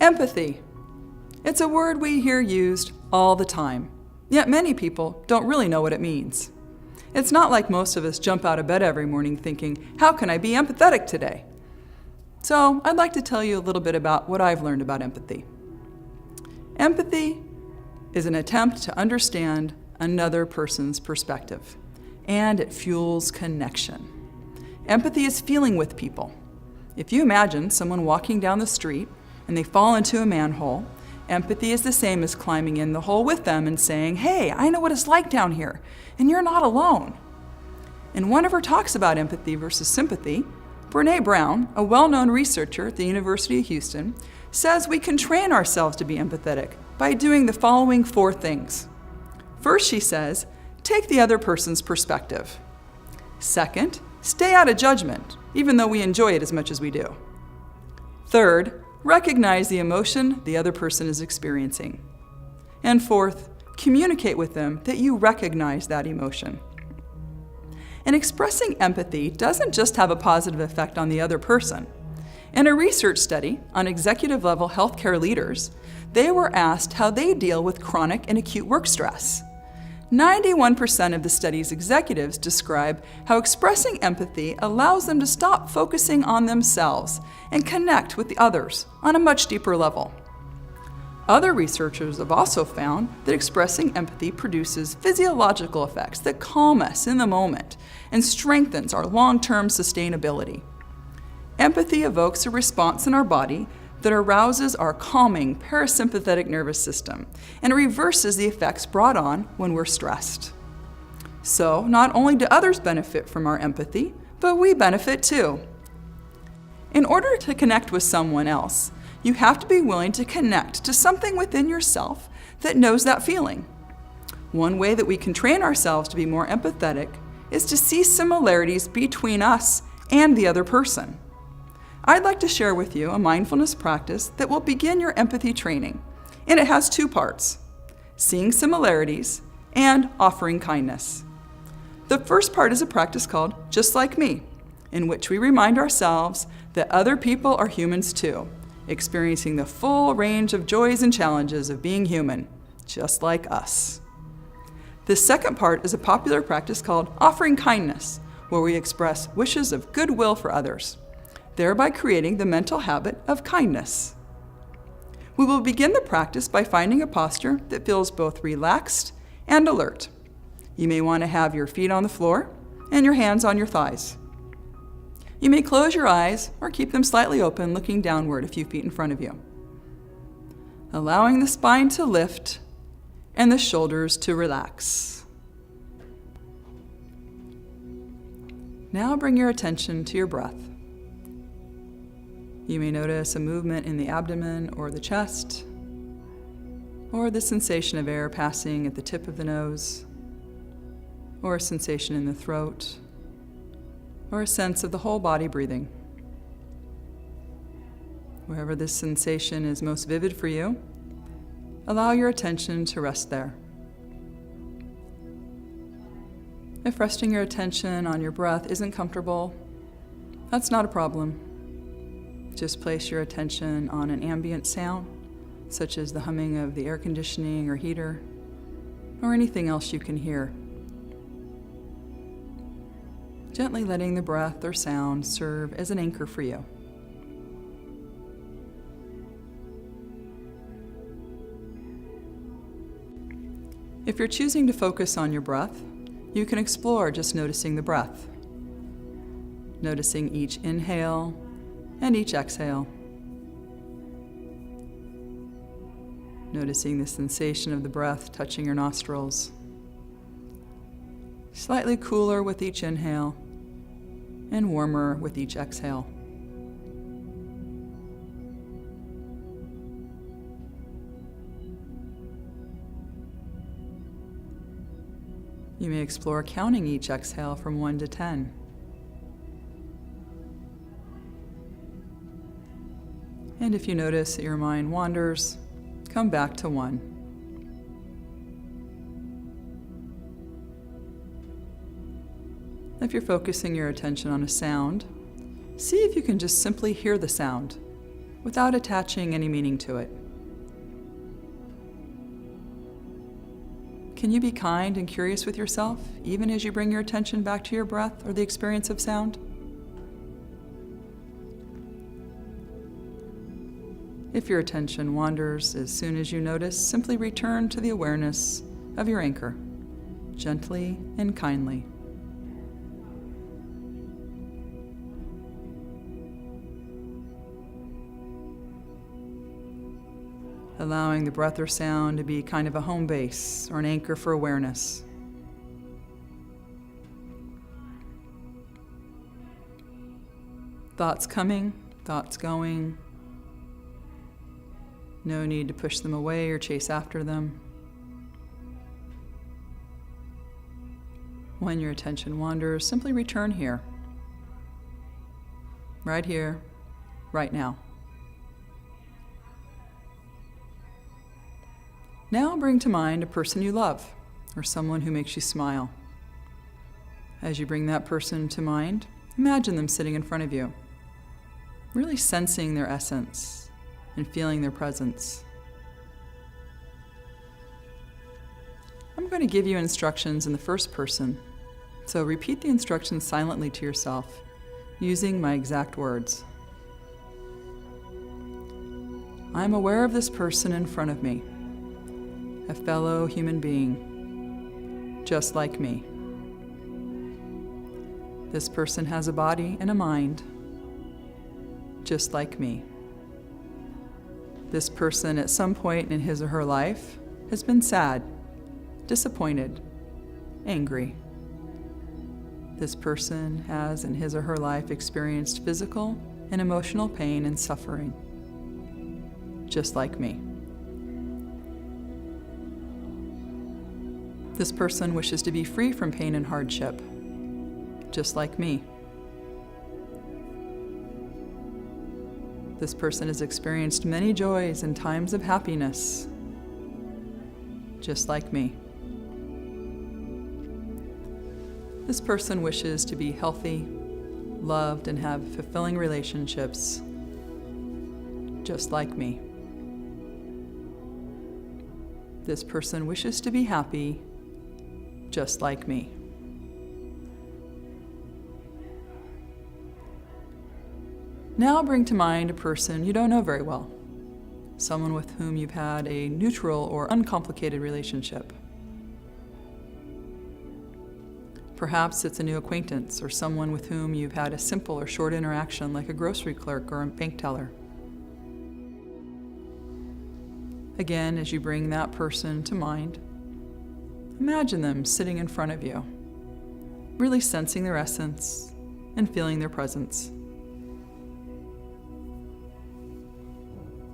Empathy. It's a word we hear used all the time, yet many people don't really know what it means. It's not like most of us jump out of bed every morning thinking, how can I be empathetic today? So I'd like to tell you a little bit about what I've learned about empathy. Empathy is an attempt to understand another person's perspective, and it fuels connection. Empathy is feeling with people. If you imagine someone walking down the street and they fall into a manhole, empathy is the same as climbing in the hole with them and saying, hey, I know what it's like down here, and you're not alone. In one of her talks about empathy versus sympathy, Brene Brown, a well-known researcher at the University of Houston, says we can train ourselves to be empathetic by doing the following 4 things. First, she says, take the other person's perspective. Second, stay out of judgment, even though we enjoy it as much as we do. Third, recognize the emotion the other person is experiencing. And fourth, communicate with them that you recognize that emotion. And expressing empathy doesn't just have a positive effect on the other person. In a research study on executive-level healthcare leaders, they were asked how they deal with chronic and acute work stress. 91% of the study's executives describe how expressing empathy allows them to stop focusing on themselves and connect with the others on a much deeper level. Other researchers have also found that expressing empathy produces physiological effects that calm us in the moment and strengthens our long-term sustainability. Empathy evokes a response in our body that arouses our calming parasympathetic nervous system and reverses the effects brought on when we're stressed. So, not only do others benefit from our empathy, but we benefit too. In order to connect with someone else, you have to be willing to connect to something within yourself that knows that feeling. One way that we can train ourselves to be more empathetic is to see similarities between us and the other person. I'd like to share with you a mindfulness practice that will begin your empathy training, and it has 2 parts: seeing similarities and offering kindness. The first part is a practice called Just Like Me, in which we remind ourselves that other people are humans too, experiencing the full range of joys and challenges of being human, just like us. The second part is a popular practice called Offering Kindness, where we express wishes of goodwill for others, thereby creating the mental habit of kindness. We will begin the practice by finding a posture that feels both relaxed and alert. You may want to have your feet on the floor and your hands on your thighs. You may close your eyes or keep them slightly open, looking downward a few feet in front of you. Allowing the spine to lift and the shoulders to relax. Now bring your attention to your breath. You may notice a movement in the abdomen or the chest, or the sensation of air passing at the tip of the nose, or a sensation in the throat, or a sense of the whole body breathing. Wherever this sensation is most vivid for you, allow your attention to rest there. If resting your attention on your breath isn't comfortable, that's not a problem. Just place your attention on an ambient sound, such as the humming of the air conditioning or heater, or anything else you can hear. Gently letting the breath or sound serve as an anchor for you. If you're choosing to focus on your breath, you can explore just noticing the breath. Noticing each inhale and each exhale. Noticing the sensation of the breath touching your nostrils. Slightly cooler with each inhale and warmer with each exhale. You may explore counting each exhale from 1 to 10. And if you notice that your mind wanders, come back to 1. If you're focusing your attention on a sound, see if you can just simply hear the sound without attaching any meaning to it. Can you be kind and curious with yourself, even as you bring your attention back to your breath or the experience of sound? If your attention wanders as soon as you notice, simply return to the awareness of your anchor, gently and kindly. Allowing the breath or sound to be kind of a home base or an anchor for awareness. Thoughts coming, thoughts going. No need to push them away or chase after them. When your attention wanders, simply return here. Right here, right now. Now bring to mind a person you love or someone who makes you smile. As you bring that person to mind, imagine them sitting in front of you, really sensing their essence and feeling their presence. I'm going to give you instructions in the first person, so repeat the instructions silently to yourself, using my exact words. I'm aware of this person in front of me, a fellow human being, just like me. This person has a body and a mind, just like me. This person at some point in his or her life has been sad, disappointed, angry. This person has in his or her life experienced physical and emotional pain and suffering, just like me. This person wishes to be free from pain and hardship, just like me. This person has experienced many joys and times of happiness, just like me. This person wishes to be healthy, loved, and have fulfilling relationships, just like me. This person wishes to be happy, just like me. Now bring to mind a person you don't know very well, someone with whom you've had a neutral or uncomplicated relationship. Perhaps it's a new acquaintance or someone with whom you've had a simple or short interaction like a grocery clerk or a bank teller. Again, as you bring that person to mind, imagine them sitting in front of you, really sensing their essence and feeling their presence.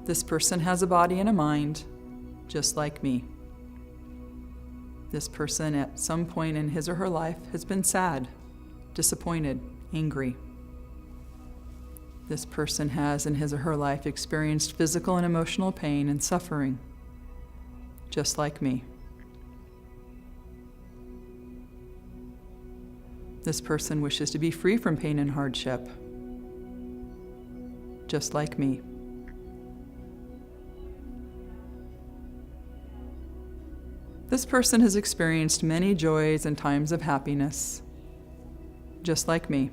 This person has a body and a mind, just like me. This person at some point in his or her life has been sad, disappointed, angry. This person has in his or her life experienced physical and emotional pain and suffering, just like me. This person wishes to be free from pain and hardship, just like me. This person has experienced many joys and times of happiness, just like me.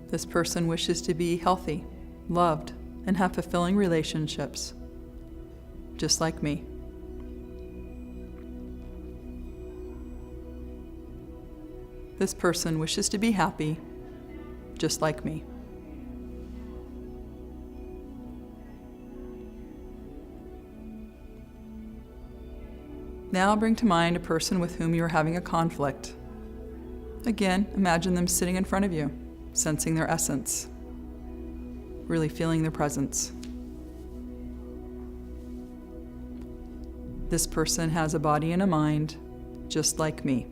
This person wishes to be healthy, loved, and have fulfilling relationships, just like me. This person wishes to be happy, just like me. Now bring to mind a person with whom you are having a conflict. Again, imagine them sitting in front of you, sensing their essence, really feeling their presence. This person has a body and a mind, just like me.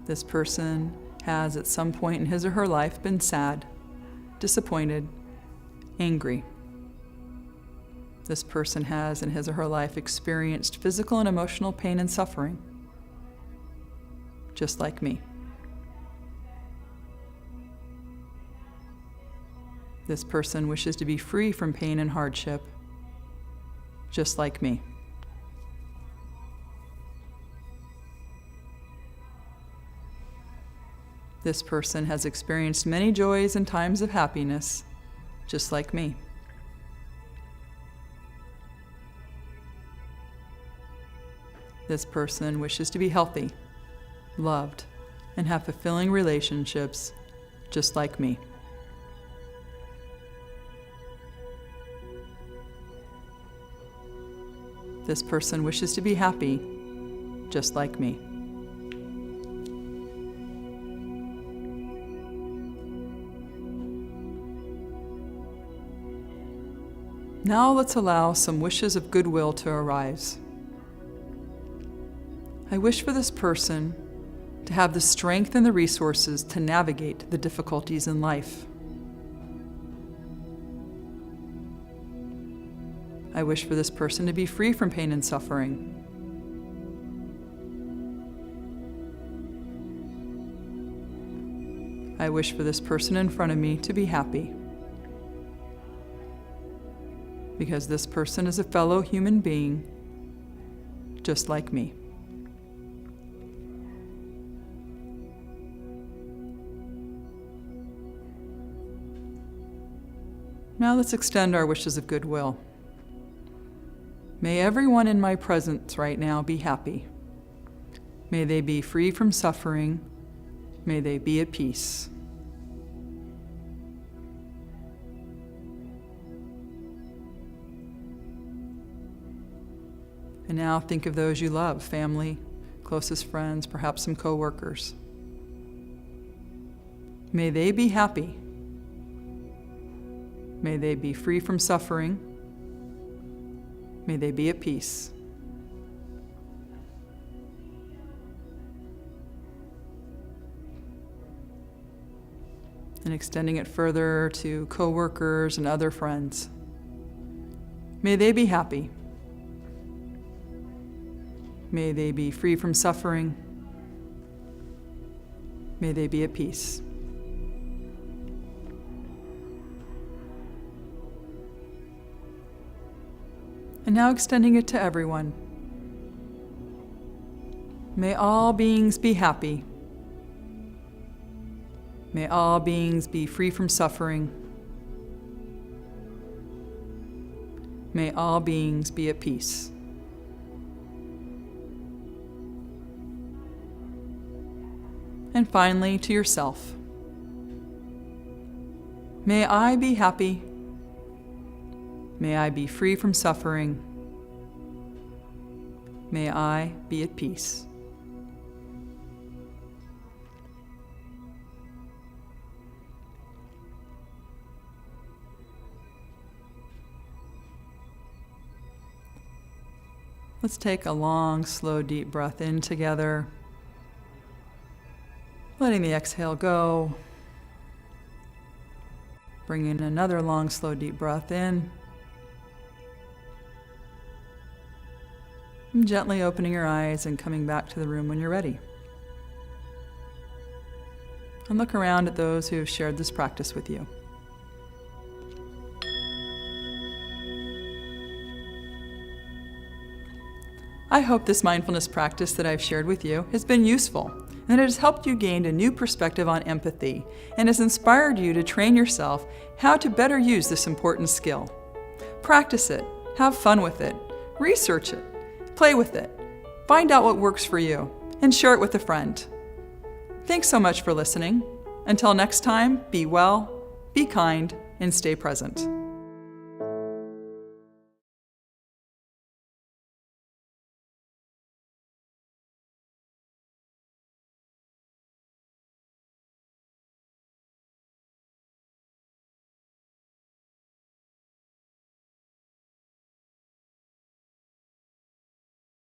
This person has at some point in his or her life been sad, disappointed, angry. This person has in his or her life experienced physical and emotional pain and suffering, just like me. This person wishes to be free from pain and hardship, just like me. This person has experienced many joys and times of happiness, just like me. This person wishes to be healthy, loved, and have fulfilling relationships, just like me. This person wishes to be happy, just like me. Now let's allow some wishes of goodwill to arise. I wish for this person to have the strength and the resources to navigate the difficulties in life. I wish for this person to be free from pain and suffering. I wish for this person in front of me to be happy, because this person is a fellow human being, just like me. Now let's extend our wishes of goodwill. May everyone in my presence right now be happy. May they be free from suffering. May they be at peace. And now think of those you love, family, closest friends, perhaps some coworkers. May they be happy. May they be free from suffering. May they be at peace. And extending it further to coworkers and other friends. May they be happy. May they be free from suffering. May they be at peace. And now extending it to everyone. May all beings be happy. May all beings be free from suffering. May all beings be at peace. And finally, to yourself. May I be happy. May I be free from suffering. May I be at peace. Let's take a long, slow, deep breath in together, letting the exhale go. Bring in another long, slow, deep breath in. And gently opening your eyes and coming back to the room when you're ready. And look around at those who have shared this practice with you. I hope this mindfulness practice that I've shared with you has been useful, and it has helped you gain a new perspective on empathy and has inspired you to train yourself how to better use this important skill. Practice it, have fun with it, research it, play with it, find out what works for you, and share it with a friend. Thanks so much for listening. Until next time, be well, be kind, and stay present.